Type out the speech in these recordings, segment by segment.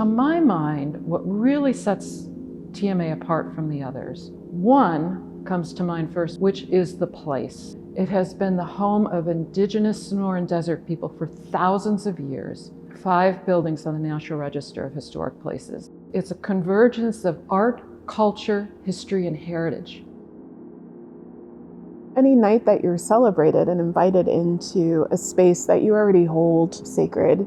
To my mind, what really sets TMA apart from the others, one comes to mind first, which is the place. It has been the home of indigenous Sonoran Desert people for thousands of years. 5 buildings on the National Register of Historic Places. It's a convergence of art, culture, history, and heritage. Any night that you're celebrated and invited into a space that you already hold sacred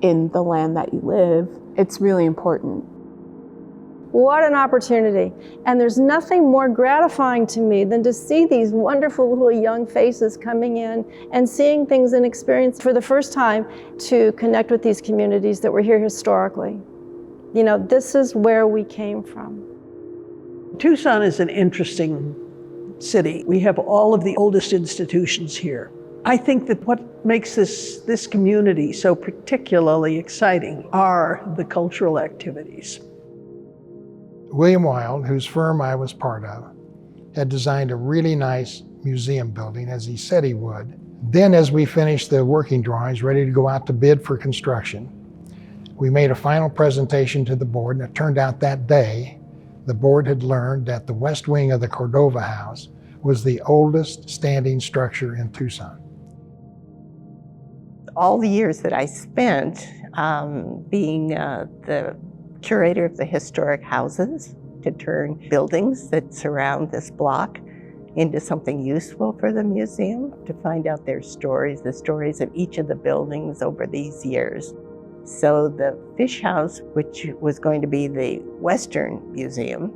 in the land that you live, it's really important. What an opportunity. And there's nothing more gratifying to me than to see these wonderful little young faces coming in and seeing things and experience for the first time to connect with these communities that were here historically. You know, this is where we came from. Tucson is an interesting city. We have all of the oldest institutions here. I think that what makes this community so particularly exciting are the cultural activities. William Wild, whose firm I was part of, had designed a really nice museum building, as he said he would. Then, as we finished the working drawings, ready to go out to bid for construction, we made a final presentation to the board, and it turned out that day, the board had learned that the west wing of the Cordova House was the oldest standing structure in Tucson. All the years that I spent being the curator of the historic houses to turn buildings that surround this block into something useful for the museum, to find out their stories, the stories of each of the buildings over these years. So the Fish House, which was going to be the Western Museum,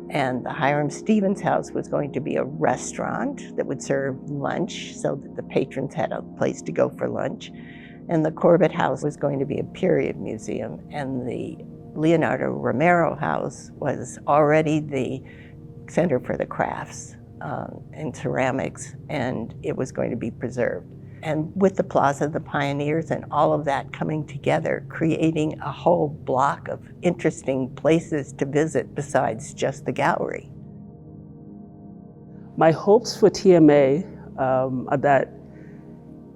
and the Hiram Stevens House was going to be a restaurant that would serve lunch so that the patrons had a place to go for lunch. And the Corbett House was going to be a period museum, and the Leonardo Romero House was already the center for the crafts and ceramics, and it was going to be preserved. And with the Plaza, the Pioneers, and all of that coming together, creating a whole block of interesting places to visit besides just the gallery. My hopes for TMA are that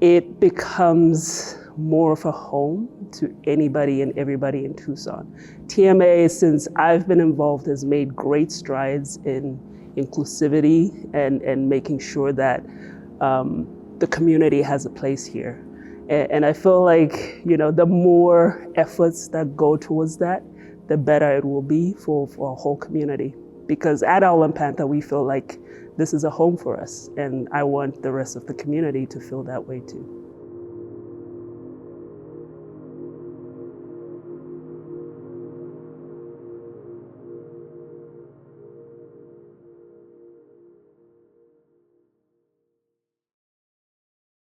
it becomes more of a home to anybody and everybody in Tucson. TMA, since I've been involved, has made great strides in inclusivity and making sure that the community has a place here. And I feel like, you know, the more efforts that go towards that, the better it will be for our whole community. Because at Owlin Panther, we feel like this is a home for us, and I want the rest of the community to feel that way too.